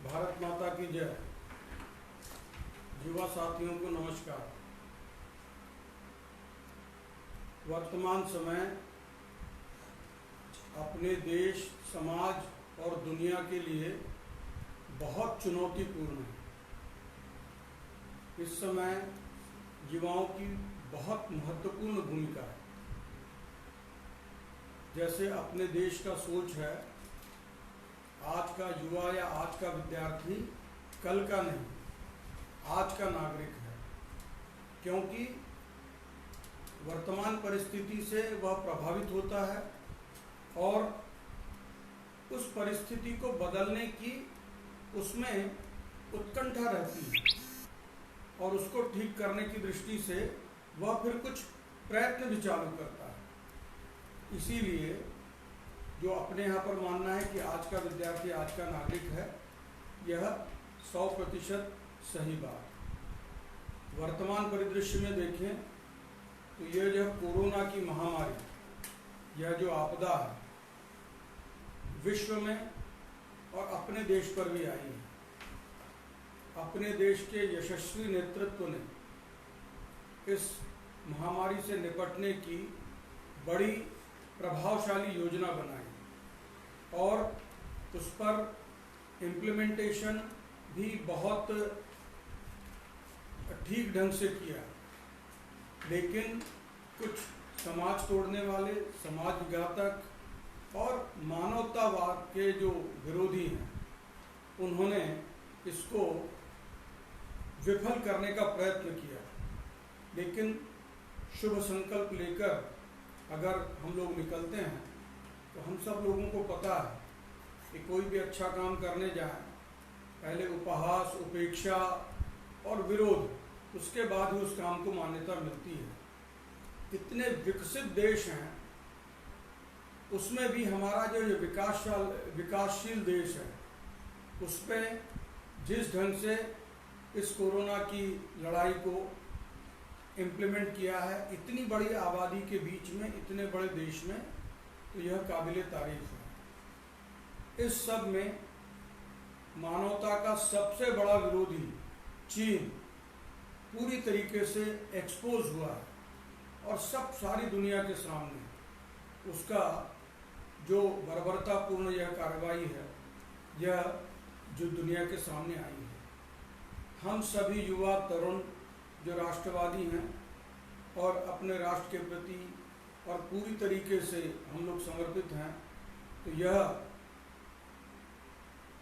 भारत माता की जय। युवा साथियों को नमस्कार। वर्तमान समय अपने देश, समाज और दुनिया के लिए बहुत चुनौतीपूर्ण है। इस समय युवाओं की बहुत महत्वपूर्ण भूमिका है। जैसे अपने देश का सोच है, आज का युवा या आज का विद्यार्थी कल का नहीं, आज का नागरिक है, क्योंकि वर्तमान परिस्थिति से वह प्रभावित होता है और उस परिस्थिति को बदलने की उसमें उत्कंठा रहती है और उसको ठीक करने की दृष्टि से वह फिर कुछ प्रयत्न भी चालू करता है। इसीलिए जो अपने यहाँ पर मानना है कि आज का विद्यार्थी आज का नागरिक है, यह 100% सही बात। वर्तमान परिदृश्य में देखें तो यह जो कोरोना की महामारी, यह जो आपदा है, विश्व में और अपने देश पर भी आई है। अपने देश के यशस्वी नेतृत्व ने इस महामारी से निपटने की बड़ी प्रभावशाली योजना बनाई और उस पर इम्प्लीमेंटेशन भी बहुत ठीक ढंग से किया। लेकिन कुछ समाज तोड़ने वाले, समाज घातक और मानवतावाद के जो विरोधी हैं, उन्होंने इसको विफल करने का प्रयत्न किया। लेकिन शुभ संकल्प लेकर अगर हम लोग निकलते हैं तो हम सब लोगों को पता है कि कोई भी अच्छा काम करने जाए, पहले उपहास, उपेक्षा और विरोध, उसके बाद ही उस काम को मान्यता मिलती है। कितने विकसित देश हैं, उसमें भी हमारा जो ये विकासशील देश है, उसमें जिस ढंग से इस कोरोना की लड़ाई को इम्प्लीमेंट किया है, इतनी बड़ी आबादी के बीच में, इतने बड़े देश में, तो यह काबिले तारीफ है। इस सब में मानवता का सबसे बड़ा विरोधी चीन पूरी तरीके से एक्सपोज हुआ है और सारी दुनिया के सामने उसका जो बर्बरतापूर्ण यह कार्रवाई है, यह जो दुनिया के सामने आई है। हम सभी युवा तरुण जो राष्ट्रवादी हैं और अपने राष्ट्र के प्रति और पूरी तरीके से हम लोग समर्पित हैं, तो यह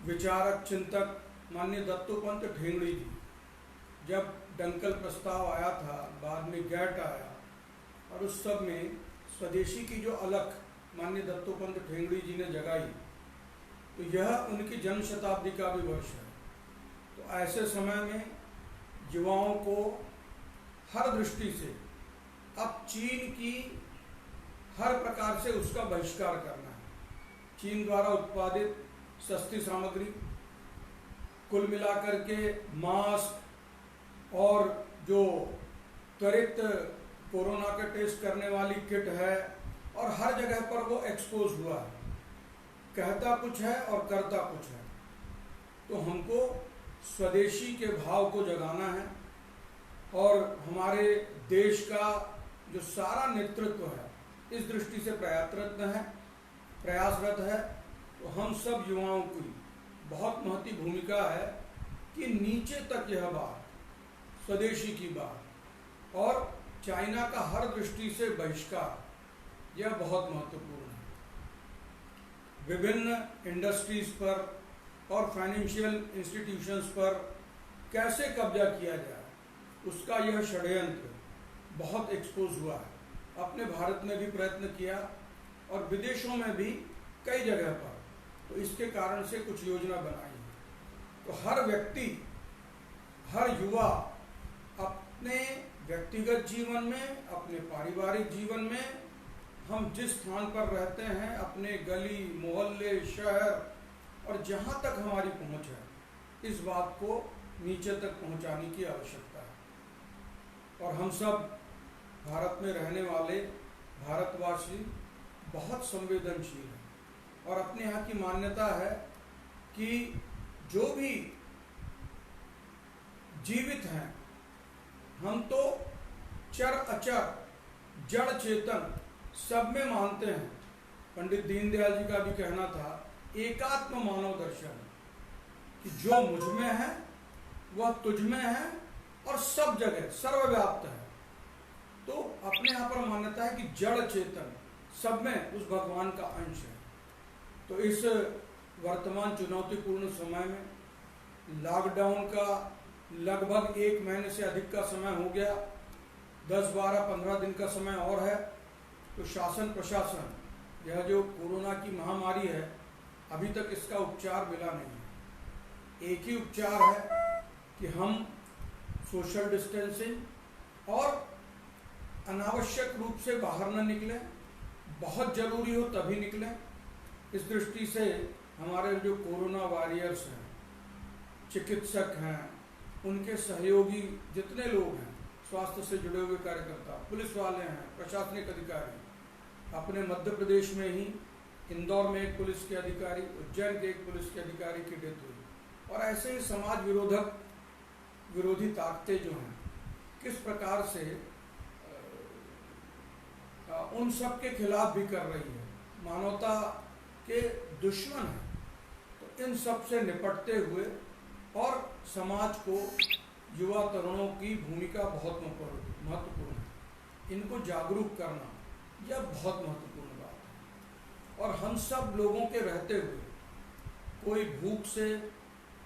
विचारक, चिंतक माननीय दत्तोपंत ठेंगड़ी जी, जब डंकल प्रस्ताव आया था, बाद में गैट आया और उस सब में स्वदेशी की जो अलख माननीय दत्तोपंत ठेंगड़ी जी ने जगाई, तो यह उनकी जन्म शताब्दी का भी वर्ष है। तो ऐसे समय में युवाओं को हर दृष्टि से अब चीन की हर प्रकार से उसका बहिष्कार करना है। चीन द्वारा उत्पादित सस्ती सामग्री, कुल मिलाकर के मास्क और जो त्वरित कोरोना का टेस्ट करने वाली किट है, और हर जगह पर वो एक्सपोज हुआ है। कहता कुछ है और करता कुछ है। तो हमको स्वदेशी के भाव को जगाना है और हमारे देश का जो सारा नेतृत्व है, इस दृष्टि से प्रयासरत है। तो हम सब युवाओं की बहुत महत्वपूर्ण भूमिका है कि नीचे तक यह बात, स्वदेशी की बात और चाइना का हर दृष्टि से बहिष्कार, यह बहुत महत्वपूर्ण है। विभिन्न इंडस्ट्रीज पर और फाइनेंशियल इंस्टीट्यूशंस पर कैसे कब्जा किया जाए, उसका यह षड्यंत्र बहुत एक्सपोज हुआ है। अपने भारत में भी प्रयत्न किया और विदेशों में भी कई जगह पर, तो इसके कारण से कुछ योजना बनाई है। तो हर व्यक्ति, हर युवा अपने व्यक्तिगत जीवन में, अपने पारिवारिक जीवन में, हम जिस स्थान पर रहते हैं, अपने गली, मोहल्ले, शहर और जहाँ तक हमारी पहुँच है, इस बात को नीचे तक पहुँचाने की आवश्यकता है। और हम सब भारत में रहने वाले भारतवासी बहुत संवेदनशील है और अपने यहाँ की मान्यता है कि जो भी जीवित हैं, हम तो चर अचर जड़ चेतन सब में मानते हैं। पंडित दीनदयाल जी का भी कहना था, एकात्म मानव दर्शन, कि जो मुझ में है वह तुझ में है और सब जगह सर्वव्याप्त है। तो अपने यहाँ पर मान्यता है कि जड़ चेतन सब में उस भगवान का अंश है। तो इस वर्तमान चुनौतीपूर्ण समय में लॉकडाउन का लगभग 1 महीने से अधिक का समय हो गया, 10, 12, 15 दिन का समय और है। तो शासन प्रशासन, यह जो कोरोना की महामारी है, अभी तक इसका उपचार मिला नहीं है। एक ही उपचार है कि हम सोशल डिस्टेंसिंग और अनावश्यक रूप से बाहर न निकलें, बहुत जरूरी हो तभी निकलें। इस दृष्टि से हमारे जो कोरोना वॉरियर्स हैं, चिकित्सक हैं, उनके सहयोगी जितने लोग हैं, स्वास्थ्य से जुड़े हुए कार्यकर्ता, पुलिस वाले हैं, प्रशासनिक अधिकारी, अपने मध्य प्रदेश में ही इंदौर में एक पुलिस के अधिकारी, उज्जैन के एक पुलिस के अधिकारी की डेथ हुई। और ऐसे ही समाज विरोधी ताकतें जो हैं, किस प्रकार से उन सब के खिलाफ भी कर रही है, मानवता के दुश्मन हैं। तो इन सब से निपटते हुए और समाज को, युवा तरुणों की भूमिका बहुत महत्वपूर्ण है। इनको जागरूक करना यह बहुत महत्वपूर्ण बात है। और हम सब लोगों के रहते हुए, कोई भूख से,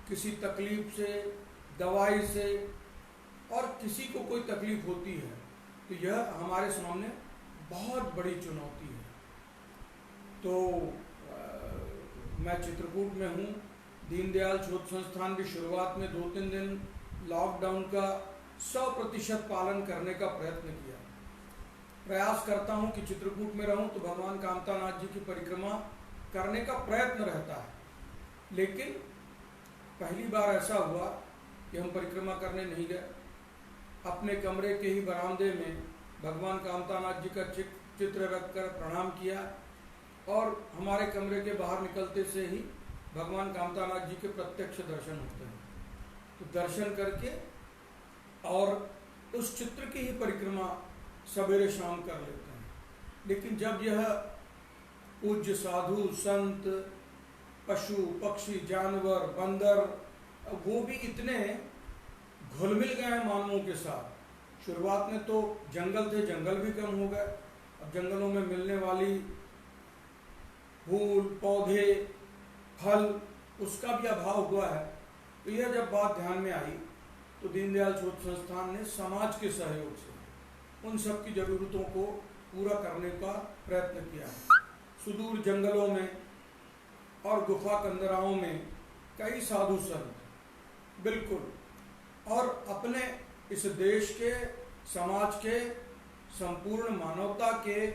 किसी तकलीफ से, दवाई से, और किसी को कोई तकलीफ होती है, तो यह हमारे सामने बहुत बड़ी चुनौती है। तो मैं चित्रकूट में हूँ। दीनदयाल शोध संस्थान भी शुरुआत में 2-3 दिन लॉकडाउन का 100% पालन करने का प्रयत्न किया। प्रयास करता हूँ कि चित्रकूट में रहूँ तो भगवान कामतानाथ जी की परिक्रमा करने का प्रयत्न रहता है। लेकिन पहली बार ऐसा हुआ कि हम परिक्रमा करने नहीं गए। अपने कमरे के ही बरामदे में भगवान कामतानाथ जी का चित्र रखकर प्रणाम किया और हमारे कमरे के बाहर निकलते से ही भगवान कामतानाथ जी के प्रत्यक्ष दर्शन होते हैं। तो दर्शन करके और उस चित्र की ही परिक्रमा सवेरे शाम कर लेते हैं। लेकिन जब यह पूज्य साधु संत, पशु पक्षी, जानवर, बंदर, वो भी इतने घुल मिल गए हैं मानवों के साथ। शुरुआत में तो जंगल थे, जंगल भी कम हो गए। अब जंगलों में मिलने वाली फूल, पौधे, फल, उसका भी अभाव हुआ है। तो यह जब बात ध्यान में आई तो दीनदयाल शोध संस्थान ने समाज के सहयोग से उन सब की जरूरतों को पूरा करने का प्रयत्न किया। सुदूर जंगलों में और गुफा कंदराओं में कई साधु संत, बिल्कुल, और अपने इस देश के, समाज के, संपूर्ण मानवता के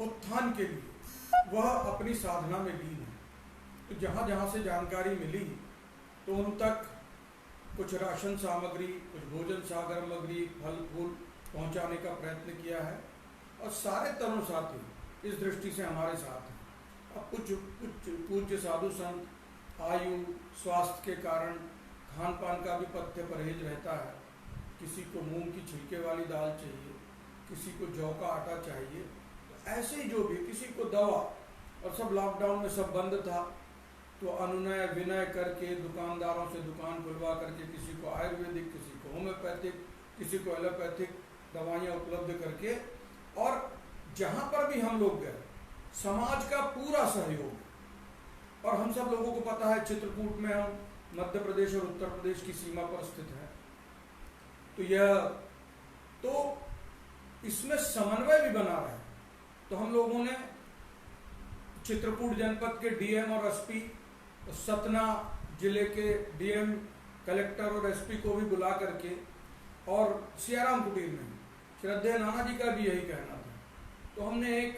उत्थान के लिए वह अपनी साधना में लीन है। तो जहाँ जहाँ से जानकारी मिली तो उन तक कुछ राशन सामग्री, कुछ भोजन सामग्री, फल फूल पहुँचाने का प्रयत्न किया है। और सारे तरुण साथी इस दृष्टि से हमारे साथ हैं। अब कुछ पूज्य साधु संत आयु, स्वास्थ्य के कारण खान पान का भी पथ्य परहेज रहता है। किसी को मूंग की छिलके वाली दाल चाहिए, किसी को जौ का आटा चाहिए, तो ऐसे ही जो भी, किसी को दवा, और सब लॉकडाउन में सब बंद था। तो अनुनय विनय करके दुकानदारों से दुकान खुलवा करके किसी को आयुर्वेदिक, किसी को होम्योपैथिक, किसी को एलोपैथिक दवाइयाँ उपलब्ध करके, और जहाँ पर भी हम लोग गए समाज का पूरा सहयोग। और हम सब लोगों को पता है चित्रकूट में हम मध्य प्रदेश और उत्तर प्रदेश की सीमा पर स्थित है। तो इसमें समन्वय भी बना रहा है। तो हम लोगों ने चित्रकूट जनपद के डीएम और एसपी, सतना जिले के डीएम, कलेक्टर और एसपी को भी बुला करके, और सियाराम कुटीर में श्रद्धेय नाना जी का भी यही कहना था, तो हमने एक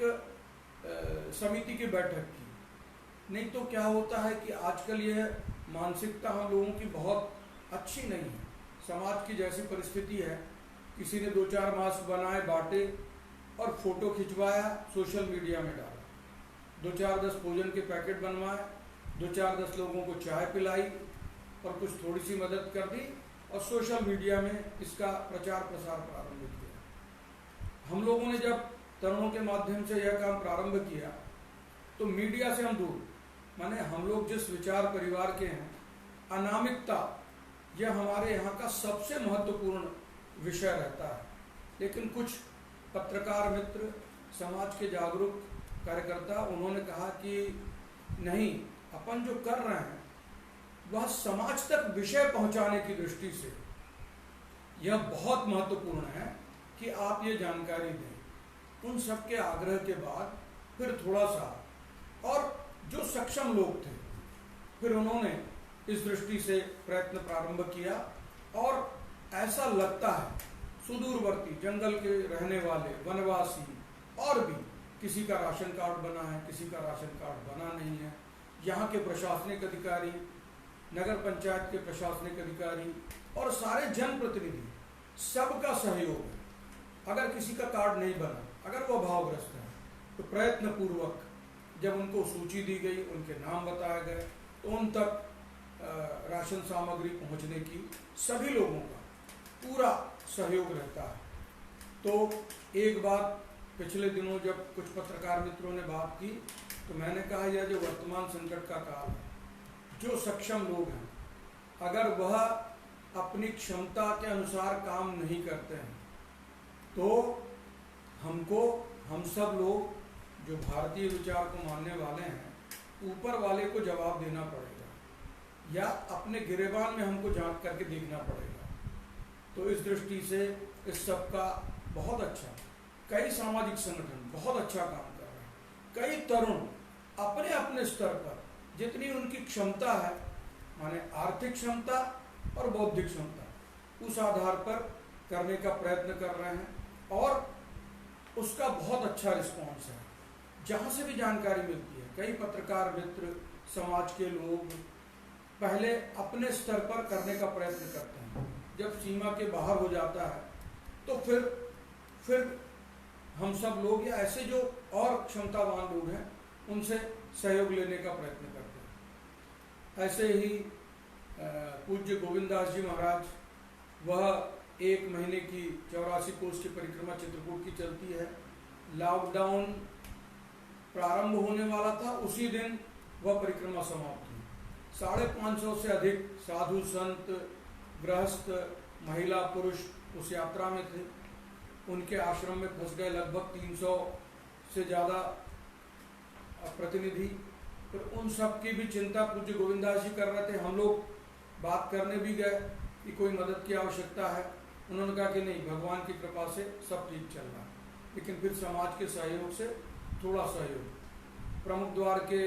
समिति की बैठक की। नहीं तो क्या होता है कि आजकल यह मानसिकता हम लोगों की बहुत अच्छी नहीं है। समाज की जैसी परिस्थिति है, किसी ने 2-4 मास्क बनाए बांटे, और फोटो खिंचवाया, सोशल मीडिया में डाला, 2-4-10 भोजन के पैकेट बनवाए, 2-4-10 लोगों को चाय पिलाई और कुछ थोड़ी सी मदद कर दी और सोशल मीडिया में इसका प्रचार प्रसार प्रारंभ किया। हम लोगों ने जब तरुणों के माध्यम से यह काम प्रारंभ किया तो मीडिया से हम दूर, माने हम लोग जिस विचार परिवार के हैं, अनामिकता यह हमारे यहाँ का सबसे महत्वपूर्ण विषय रहता है। लेकिन कुछ पत्रकार मित्र, समाज के जागरूक कार्यकर्ता, उन्होंने कहा कि नहीं, अपन जो कर रहे हैं वह समाज तक विषय पहुंचाने की दृष्टि से यह बहुत महत्वपूर्ण है कि आप ये जानकारी दें। उन सबके आग्रह के बाद फिर थोड़ा सा, और जो सक्षम लोग थे, फिर उन्होंने इस दृष्टि से प्रयत्न प्रारंभ किया। और ऐसा लगता है सुदूरवर्ती जंगल के रहने वाले वनवासी और भी, किसी का राशन कार्ड बना है, किसी का राशन कार्ड बना नहीं है, यहाँ के प्रशासनिक अधिकारी, नगर पंचायत के प्रशासनिक अधिकारी और सारे जनप्रतिनिधि, सबका सहयोग है। अगर किसी का कार्ड नहीं बना, अगर वो अभावग्रस्त है, तो प्रयत्न पूर्वक जब उनको सूची दी गई, उनके नाम बताए गए, तो उन तक राशन सामग्री पहुंचने की सभी लोगों का पूरा सहयोग रहता है। तो एक बात पिछले दिनों जब कुछ पत्रकार मित्रों ने बात की, तो मैंने कहा यह जो वर्तमान संकट का काल है, जो सक्षम लोग हैं, अगर वह अपनी क्षमता के अनुसार काम नहीं करते हैं, तो हमको, हम सब लोग जो भारतीय विचार को मानने वाले हैं, ऊपर वाले को जवाब देना पड़ेगा या अपने गिरेबान में हमको जांच करके देखना पड़ेगा। तो इस दृष्टि से इस सब का बहुत अच्छा, कई सामाजिक संगठन बहुत अच्छा काम कर रहे हैं। कई तरुण अपने अपने स्तर पर जितनी उनकी क्षमता है, माने आर्थिक क्षमता और बौद्धिक क्षमता, उस आधार पर करने का प्रयत्न कर रहे हैं और उसका बहुत अच्छा रिस्पॉन्स है। जहाँ से भी जानकारी मिलती है, कई पत्रकार मित्र, समाज के लोग पहले अपने स्तर पर करने का प्रयत्न करते हैं, जब सीमा के बाहर हो जाता है तो फिर हम सब लोग या ऐसे जो और क्षमतावान लोग हैं, उनसे सहयोग लेने का प्रयत्न करते हैं। ऐसे ही पूज्य गोविंददास जी महाराज, वह 1 महीने की 84 कोस की परिक्रमा चित्रकूट की चलती है। लॉकडाउन प्रारंभ होने वाला था, उसी दिन वह परिक्रमा समाप्त हुई। 550 से अधिक साधु संत, गृहस्थ, महिला पुरुष उस यात्रा में थे। उनके आश्रम में फंस गए लगभग 300 से ज़्यादा प्रतिनिधि। फिर उन सब की भी चिंता पूज्य गोविंददास जी कर रहे थे। हम लोग बात करने भी गए कि कोई मदद की आवश्यकता है। उन्होंने कहा कि नहीं, भगवान की कृपा से सब ठीक चल रहा है। लेकिन फिर समाज के सहयोग से थोड़ा सहयोग, प्रमुख द्वार के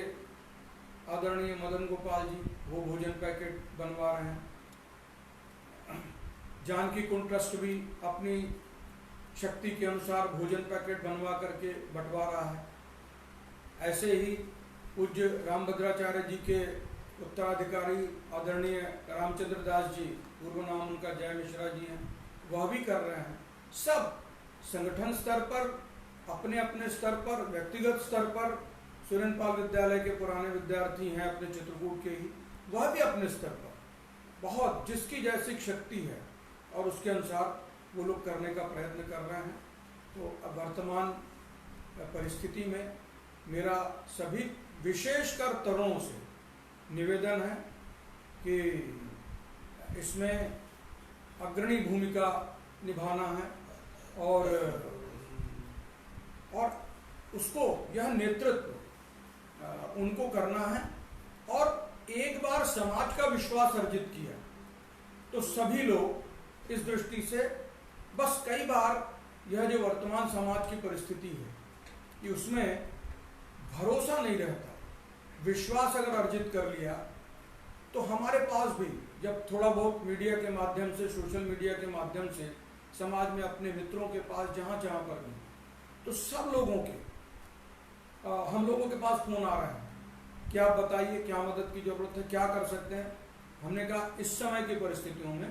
आदरणीय मदन गोपाल जी, वो भोजन पैकेट बनवा रहे हैं। जानकी कुंड ट्रस्ट भी अपनी शक्ति के अनुसार भोजन पैकेट बनवा करके बंटवा रहा है। ऐसे ही पूज्य रामभद्राचार्य जी के उत्तराधिकारी आदरणीय रामचंद्र दास जी, पूर्व नाम उनका जय मिश्रा जी हैं, वह भी कर रहे हैं। सब संगठन स्तर पर, अपने अपने स्तर पर, व्यक्तिगत स्तर पर, सुरेंद्रपाल विद्यालय के पुराने विद्यार्थी हैं अपने चित्रकूट के ही, वह भी अपने स्तर पर बहुत जिसकी जैसी शक्ति है और उसके अनुसार वो लोग करने का प्रयत्न कर रहे हैं। तो अब वर्तमान परिस्थिति में मेरा सभी विशेषकर तरुणों से निवेदन है कि इसमें अग्रणी भूमिका निभाना है और उसको, यह नेतृत्व उनको करना है। और एक बार समाज का विश्वास अर्जित किया तो सभी लोग इस दृष्टि से, बस कई बार यह जो वर्तमान समाज की परिस्थिति है कि उसमें भरोसा नहीं रहता। विश्वास अगर अर्जित कर लिया तो हमारे पास भी जब थोड़ा बहुत मीडिया के माध्यम से, सोशल मीडिया के माध्यम से समाज में अपने मित्रों के पास जहाँ जहाँ पर भी, तो सब लोगों के हम लोगों के पास फोन आ रहे हैं कि आप बताइए क्या मदद की जरूरत है, क्या कर सकते हैं। हमने कहा इस समय की परिस्थितियों में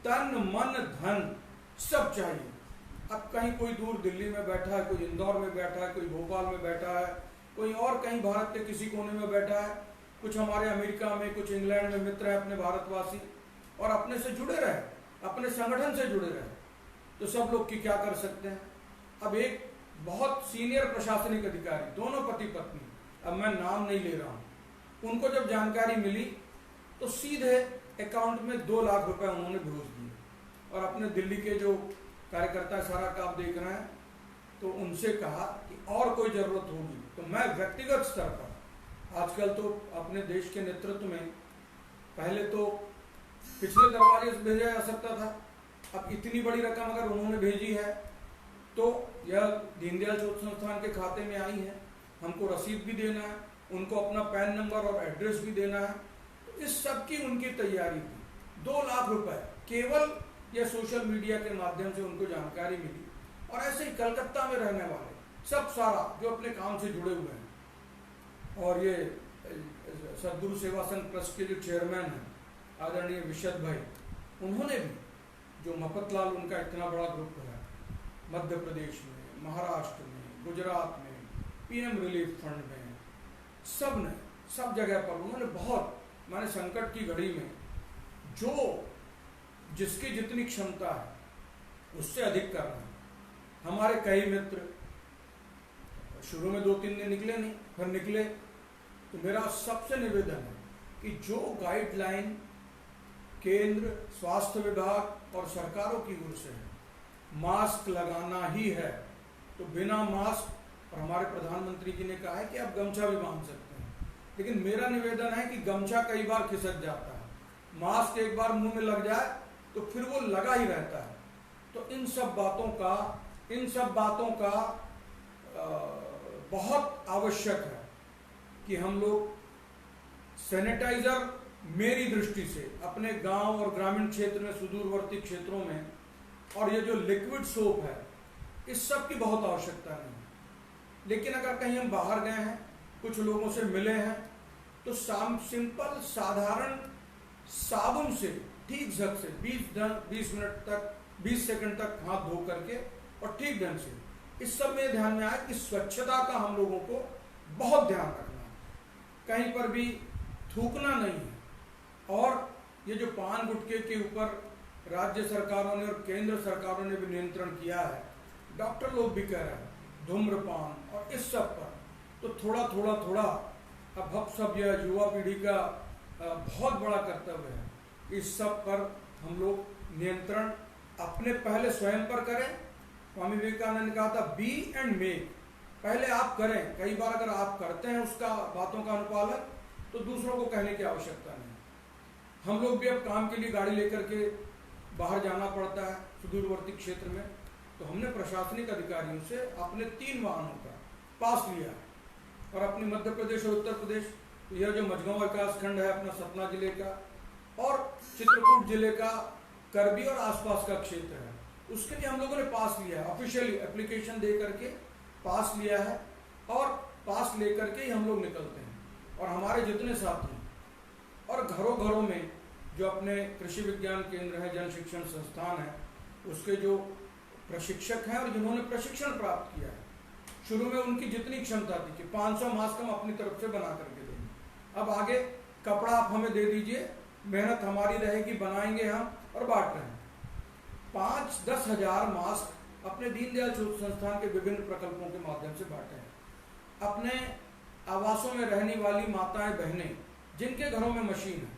तन मन धन सब चाहिए। अब कहीं कोई दूर दिल्ली में बैठा है, कोई इंदौर में बैठा है, कोई भोपाल में बैठा है, कोई और कहीं भारत के किसी कोने में बैठा है, कुछ हमारे अमेरिका में, कुछ इंग्लैंड में मित्र हैं अपने भारतवासी, और अपने से जुड़े रहे, अपने संगठन से जुड़े रहे, तो सब लोग की क्या कर सकते हैं। अब एक बहुत सीनियर प्रशासनिक अधिकारी, दोनों पति पत्नी, अब मैं नाम नहीं ले रहा हूँ, उनको जब जानकारी मिली तो सीधे अकाउंट में 2 लाख रुपए उन्होंने भेज दिए, और अपने दिल्ली के जो कार्यकर्ता सारा काम देख रहे हैं, तो उनसे कहा कि और कोई ज़रूरत होगी तो मैं व्यक्तिगत स्तर पर, आजकल तो अपने देश के नेतृत्व में, पहले तो पिछले दरवाजे से भेजा जा सकता था, अब इतनी बड़ी रकम अगर उन्होंने भेजी है तो यह दीनदयाल ज्योति संस्थान के खाते में आई है, हमको रसीद भी देना है, उनको अपना पैन नंबर और एड्रेस भी देना है, तो इस सब की उनकी तैयारी थी। 2 लाख रुपए केवल यह सोशल मीडिया के माध्यम से उनको जानकारी मिली। और ऐसे ही कलकत्ता में रहने वाले सब सारा जो अपने काम से जुड़े हुए हैं, और ये सदगुरु सेवा संघ ट्रस्ट के जो चेयरमैन हैं आदरणीय विशद भाई, उन्होंने भी, जो मफतलाल उनका इतना बड़ा ग्रुप है, मध्य प्रदेश में, महाराष्ट्र में, गुजरात में, पीएम रिलीफ फंड में, सब जगह पर उन्होंने बहुत, माने संकट की घड़ी में जो जिसकी जितनी क्षमता है उससे अधिक कर रहे हैं। हमारे कई मित्र शुरू में 2-3 दिन निकले नहीं, फिर निकले, तो मेरा सबसे निवेदन है कि जो गाइडलाइन केंद्र, स्वास्थ्य विभाग और सरकारों की ओर से है, मास्क लगाना ही है, तो बिना मास्क, और हमारे प्रधानमंत्री जी ने कहा है कि आप गमछा भी बांध सकते हैं, लेकिन मेरा निवेदन है कि गमछा कई बार खिसक जाता है, मास्क एक बार मुंह में लग जाए तो फिर वो लगा ही रहता है। तो इन सब बातों का बहुत आवश्यक है कि हम लोग सैनिटाइजर, मेरी दृष्टि से अपने गांव और ग्रामीण क्षेत्र में, सुदूरवर्ती क्षेत्रों में, और ये जो लिक्विड सोप है, इस सब की बहुत आवश्यकता नहीं है। लेकिन अगर कहीं हम बाहर गए हैं, कुछ लोगों से मिले हैं, तो सिंपल साधारण साबुन से ठीक झक से 20 मिनट तक, 20 सेकंड तक हाथ धो करके, और ठीक ढंग से, इस सब में ध्यान में आए कि स्वच्छता का हम लोगों को बहुत ध्यान रखना है, कहीं पर भी थूकना नहीं है। और ये जो पान गुटखे के ऊपर राज्य सरकारों ने और केंद्र सरकारों ने भी नियंत्रण किया है, डॉक्टर लोग भी कह रहे हैं, धूम्रपान और इस सब पर, तो थोड़ा अब हम सब, यह युवा पीढ़ी का बहुत बड़ा कर्तव्य है, इस सब पर हम लोग नियंत्रण अपने पहले स्वयं पर करें। स्वामी विवेकानंद ने कहा था बी एंड मेक, पहले आप करें। कई बार अगर आप करते हैं उसका, बातों का अनुपालन, तो दूसरों को कहने की आवश्यकता नहीं। हम लोग भी अब काम के लिए गाड़ी लेकर के बाहर जाना पड़ता है सुदूरवर्ती क्षेत्र में, तो हमने प्रशासनिक अधिकारियों से अपने 3 वाहनों का पास लिया है, और अपनी मध्य प्रदेश और उत्तर प्रदेश, यह जो मझगांव विकास खंड है अपना सतना जिले का, और चित्रकूट जिले का करबी और आसपास का क्षेत्र है, उसके लिए हम लोगों ने पास लिया है, ऑफिशियली एप्लीकेशन दे करके पास लिया है, और पास लेकर के ही हम लोग निकलते हैं। और हमारे जितने साथी, और घरों में जो अपने कृषि विज्ञान केंद्र है, जन शिक्षण संस्थान है, उसके जो प्रशिक्षक हैं और जिन्होंने प्रशिक्षण प्राप्त किया है, शुरू में उनकी जितनी क्षमता थी कि 500 मास्क हम अपनी तरफ से बना करके देंगे, अब आगे कपड़ा आप हमें दे दीजिए, मेहनत हमारी रहेगी, बनाएंगे हम और बांट रहे हैं। 5-10 हज़ार मास्क अपने दीनदयाल ज्योति संस्थान के विभिन्न प्रकल्पों के माध्यम से बांटे हैं। अपने आवासों में रहने वाली माताएं बहनें जिनके घरों में मशीन है,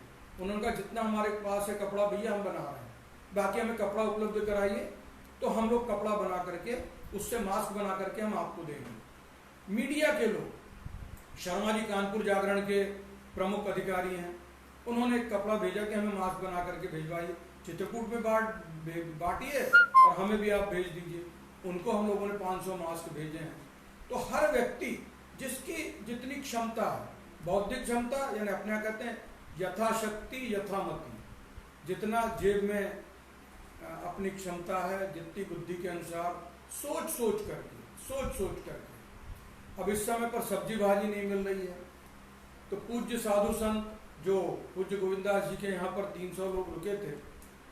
उनका जितना हमारे पास है कपड़ा, भैया हम बना रहे हैं, बाकी हमें कपड़ा उपलब्ध कराइए, तो हम लोग कपड़ा बना करके, उससे मास्क बना करके हम आपको देंगे। मीडिया के लोग, शर्मा जी कानपुर जागरण के प्रमुख अधिकारी हैं, उन्होंने एक कपड़ा भेजा कि हमें मास्क बना करके भिजवाइए, चित्रकूट में बांटिए और हमें भी आप भेज दीजिए। उनको हम लोगों ने 500 मास्क भेजे हैं। तो हर व्यक्ति जिसकी जितनी क्षमता है, बौद्धिक क्षमता, यानी अपने कहते हैं यथाशक्ति यथामति, जितना जेब में अपनी क्षमता है, जितनी बुद्धि के अनुसार सोच करके। अब इस समय पर सब्जी भाजी नहीं मिल रही है, तो पूज्य साधु संत जो पूज्य गोविंदास जी के यहाँ पर 300 लोग रुके थे,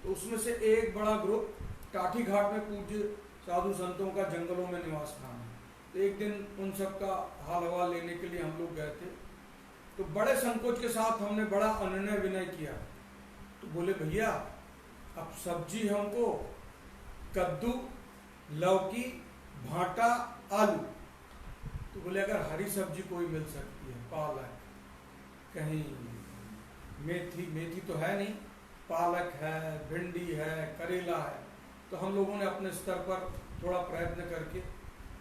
तो उसमें से एक बड़ा ग्रुप टाठी घाट में पूज्य साधु संतों का जंगलों में निवास स्थान है। तो एक दिन उन सब का हाल हवाल लेने के लिए हम लोग गए थे। तो बड़े संकोच के साथ हमने बड़ा अनुनय विनय किया। तो बोले भैया अब सब्जी हमको कद्दू, लौकी, भाटा, आलू। तो बोले अगर हरी सब्जी कोई मिल सकती है, पालक, कहीं मेथी, मेथी तो है नहीं, पालक है, भिंडी है, करेला है। तो हम लोगों ने अपने स्तर पर थोड़ा प्रयत्न करके,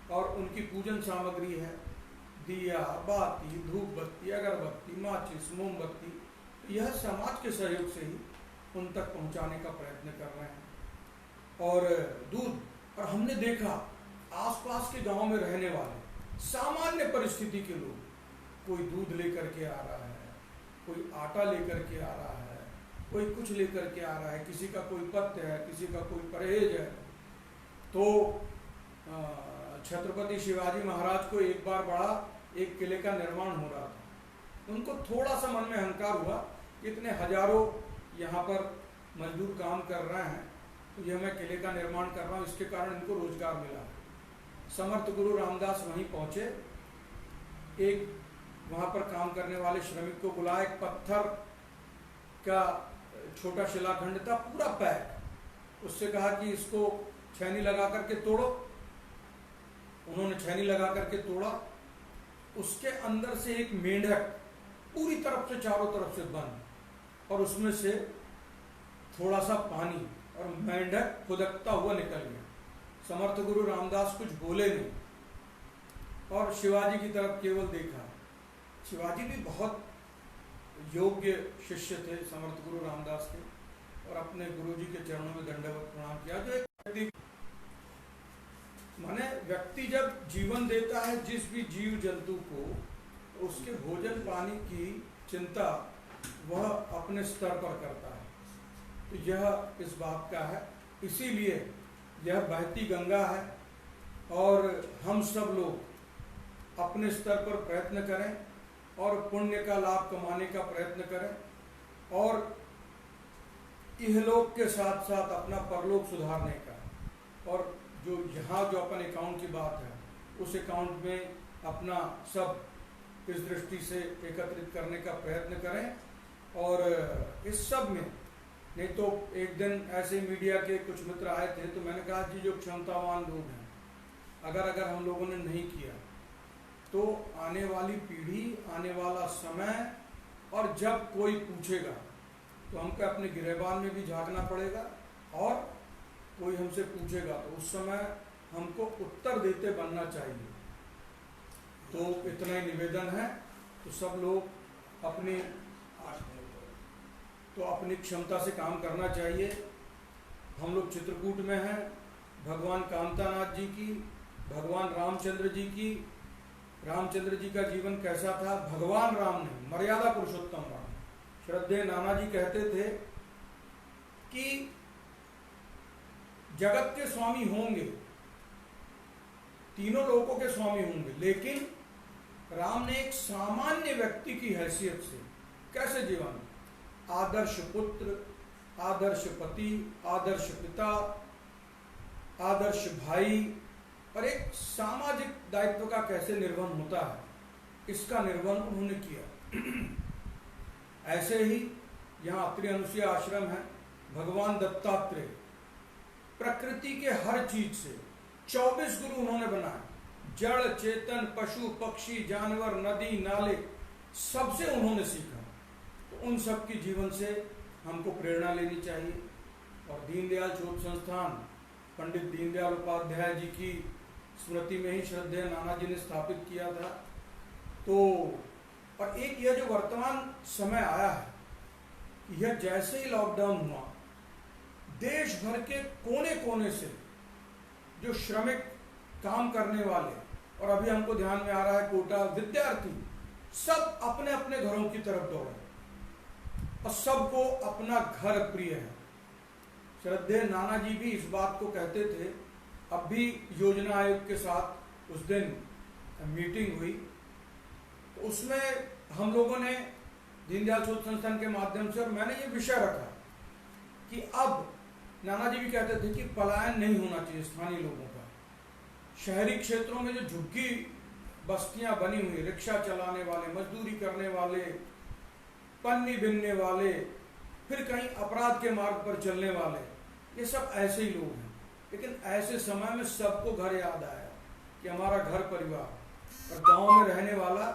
और उनकी पूजन सामग्री है दिया, बाती, धूप बत्ती, अगरबत्ती, माचिस, मोमबत्ती, यह समाज के सहयोग से ही उन तक पहुंचाने का प्रयत्न कर रहे हैं। और दूध, और हमने देखा आसपास के गांव में रहने वाले सामान्य परिस्थिति के लोग, कोई दूध लेकर के आ रहा है, कोई आटा लेकर के आ रहा है, कोई कुछ लेकर के आ रहा है, किसी का कोई पथ्य है, किसी का कोई परहेज है। तो छत्रपति शिवाजी महाराज को एक बार बड़ा एक किले का निर्माण हो रहा था। उनको थोड़ा सा मन में अहंकार हुआ कि इतने हजारों यहाँ पर मजदूर काम कर रहे हैं, तो यह मैं किले का निर्माण कर रहा हूँ, इसके कारण इनको रोजगार मिला। समर्थ गुरु रामदास वहीं पहुंचे, एक वहाँ पर काम करने वाले श्रमिक को बुलाया, एक पत्थर का छोटा शिलाखंड था पूरा पैक, उससे कहा कि इसको छैनी लगा करके तोड़ो। उन्होंने छैनी लगा करके तोड़ा, उसके अंदर से एक मेंढक पूरी तरफ से चारों तरफ से बंद, और उसमें से थोड़ा सा पानी, और मेंढक खुदकता हुआ निकल गया। समर्थ गुरु रामदास कुछ बोले नहीं और शिवाजी की तरफ केवल देखा। शिवाजी भी बहुत योग्य शिष्य थे समर्थ गुरु रामदास के, और अपने गुरुजी के चरणों में दंडवत प्रणाम किया। जो एक व्यक्ति, माने व्यक्ति जब जीवन देता है जिस भी जीव जंतु को, उसके भोजन पानी की चिंता वह अपने स्तर पर करता है। तो यह इस बात का है, इसीलिए यह बहती गंगा है, और हम सब लोग अपने स्तर पर प्रयत्न करें और पुण्य का लाभ कमाने का प्रयत्न करें, और इहलोक के साथ साथ अपना परलोक सुधारने का। और जो यहाँ जो अपन अकाउंट की बात है, उस अकाउंट में अपना सब इस दृष्टि से एकत्रित करने का प्रयत्न करें। और इस सब में, नहीं तो एक दिन ऐसे मीडिया के कुछ मित्र आए थे, तो मैंने कहा कि जो क्षमतावान लोग हैं, अगर हम लोगों ने नहीं किया तो आने वाली पीढ़ी, आने वाला समय, और जब कोई पूछेगा तो हमको अपने गिरेबान में भी झांकना पड़ेगा, और कोई हमसे पूछेगा तो उस समय हमको उत्तर देते बनना चाहिए। तो इतना ही निवेदन है। तो सब लोग अपनी क्षमता से काम करना चाहिए। हम लोग चित्रकूट में हैं, भगवान कामतानाथ जी की, भगवान रामचंद्र जी की, रामचंद्र जी का जीवन कैसा था, भगवान राम ने, मर्यादा पुरुषोत्तम राम, श्रद्धेय नाना जी कहते थे कि जगत के स्वामी होंगे, तीनों लोकों के स्वामी होंगे, लेकिन राम ने एक सामान्य व्यक्ति की हैसियत से कैसे जीवन, आदर्श पुत्र, आदर्श पति, आदर्श पिता, आदर्श भाई, और एक सामाजिक दायित्व का कैसे निर्वहन होता है, इसका निर्वहन उन्होंने किया। ऐसे ही यहाँ अत्रि अनुसुईया आश्रम है, भगवान दत्तात्रेय प्रकृति के हर चीज से 24 गुरु उन्होंने बनाए, जड़ चेतन, पशु पक्षी, जानवर, नदी नाले, सबसे उन्होंने सीखा। तो उन सब की जीवन से हमको प्रेरणा लेनी चाहिए। और दीनदयाल शोध संस्थान पंडित दीनदयाल उपाध्याय जी की स्मृति में ही श्रद्धेय नाना जी ने स्थापित किया था। तो और एक यह जो वर्तमान समय आया है, यह जैसे ही लॉकडाउन हुआ, देश भर के कोने कोने से जो श्रमिक काम करने वाले, और अभी हमको ध्यान में आ रहा है कोटा विद्यार्थी, सब अपने अपने घरों की तरफ दौड़े, और सबको अपना घर प्रिय है। श्रद्धेय नाना जी भी इस बात को कहते थे। अब भी योजना आयोग के साथ उस दिन मीटिंग हुई, तो उसमें हम लोगों ने दीनदयाल शोध संस्थान के माध्यम से, और मैंने ये विषय रखा कि अब नाना जी भी कहते थे कि पलायन नहीं होना चाहिए स्थानीय लोगों का, शहरी क्षेत्रों में जो झुग्गी बस्तियां बनी हुई, रिक्शा चलाने वाले, मजदूरी करने वाले, पन्नी बिनने वाले, फिर कहीं अपराध के मार्ग पर चलने वाले, ये सब ऐसे ही लोग हैं। लेकिन ऐसे समय में सबको घर याद आया कि हमारा घर परिवार और गांव में रहने वाला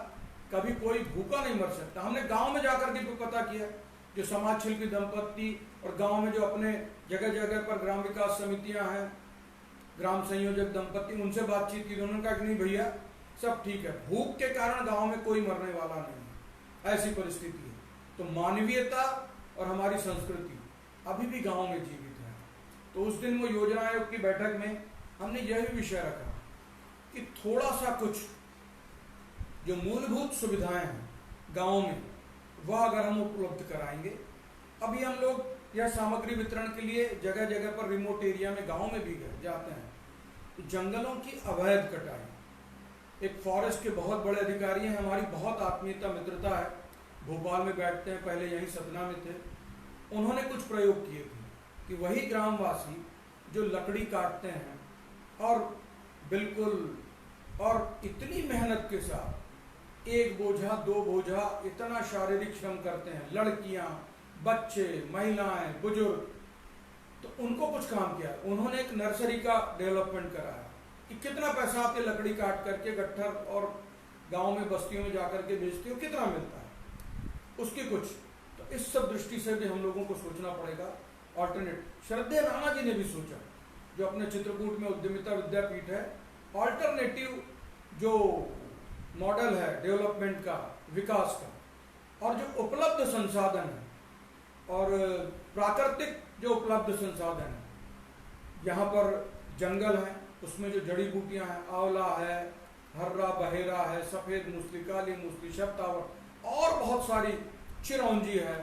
कभी कोई भूखा नहीं मर सकता। हमने गांव में जाकर के पता किया, जो समाज शिल्पी दंपत्ति और गांव में जो अपने जगह जगह पर ग्राम विकास समितियां हैं, ग्राम संयोजक दंपत्ति, उनसे बातचीत की। उन्होंने कहा कि नहीं भैया सब ठीक है, भूख के कारण गांव में कोई मरने वाला नहीं है, ऐसी परिस्थिति है। तो मानवीयता और हमारी संस्कृति अभी भी गांव में जीवित है। तो उस दिन वो योजना आयोग की बैठक में हमने यह भी विषय रखा कि थोड़ा सा कुछ जो मूलभूत सुविधाएं हैं गांव में, वह अगर हम उपलब्ध कराएंगे। अभी हम लोग यह सामग्री वितरण के लिए जगह जगह पर रिमोट एरिया में, गांव में भी जाते हैं। तो जंगलों की अवैध कटाई, एक फॉरेस्ट के बहुत बड़े अधिकारी हैं, हमारी बहुत आत्मीयता मित्रता है, भोपाल में बैठते हैं, पहले यहीं सतना में थे। उन्होंने कुछ प्रयोग किए थे कि वही ग्रामवासी जो लकड़ी काटते हैं और बिल्कुल और इतनी मेहनत के साथ एक बोझा दो बोझा इतना शारीरिक श्रम करते हैं, लड़कियां, बच्चे, महिलाएं, बुजुर्ग, तो उनको कुछ काम किया। उन्होंने एक नर्सरी का डेवलपमेंट कराया कि कितना पैसा आपके लकड़ी काट करके गट्ठर और गांव में बस्तियों में जाकर के बेचते हो, कितना मिलता है उसकी कुछ। तो इस सब दृष्टि से भी हम लोगों को सोचना पड़ेगा। ऑल्टरनेट श्रद्धेय राणा जी ने भी सोचा, जो अपने चित्रकूट में उद्यमिता विद्यापीठ है, ऑल्टरनेटिव जो मॉडल है डेवलपमेंट का, विकास का, और जो उपलब्ध संसाधन है और प्राकृतिक जो उपलब्ध संसाधन है, यहाँ पर जंगल है, उसमें जो जड़ी बूटियां हैं, आंवला है, हर्रा बहेरा है, सफेद मूसली, काली मूसली, शब्दावर और बहुत सारी, चिरौंजी है,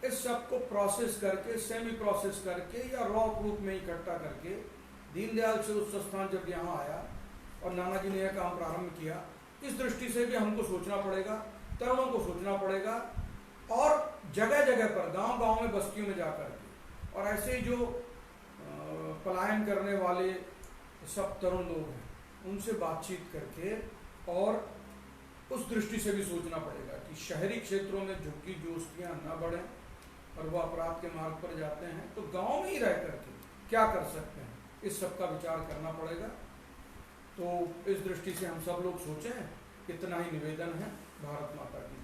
इस सब को प्रोसेस करके, सेमी प्रोसेस करके या रॉ रूप में इकट्ठा करके, दीनदयाल से उस संस्थान जब यहाँ आया और नाना जी ने यह काम प्रारंभ किया, इस दृष्टि से भी हमको सोचना पड़ेगा, तरुणों को सोचना पड़ेगा, और जगह जगह पर गांव गांव में बस्तियों में जाकर के, और ऐसे जो पलायन करने वाले सब तरुण लोग हैं, उनसे बातचीत करके, और उस दृष्टि से भी सोचना पड़ेगा कि शहरी क्षेत्रों में झुग्गी जोस्तियाँ न बढ़ें और वह अपराध के मार्ग पर जाते हैं, तो गांव में ही रह करके क्या कर सकते हैं, इस सब का विचार करना पड़ेगा। तो इस दृष्टि से हम सब लोग सोचें, इतना ही निवेदन है। भारत माता की।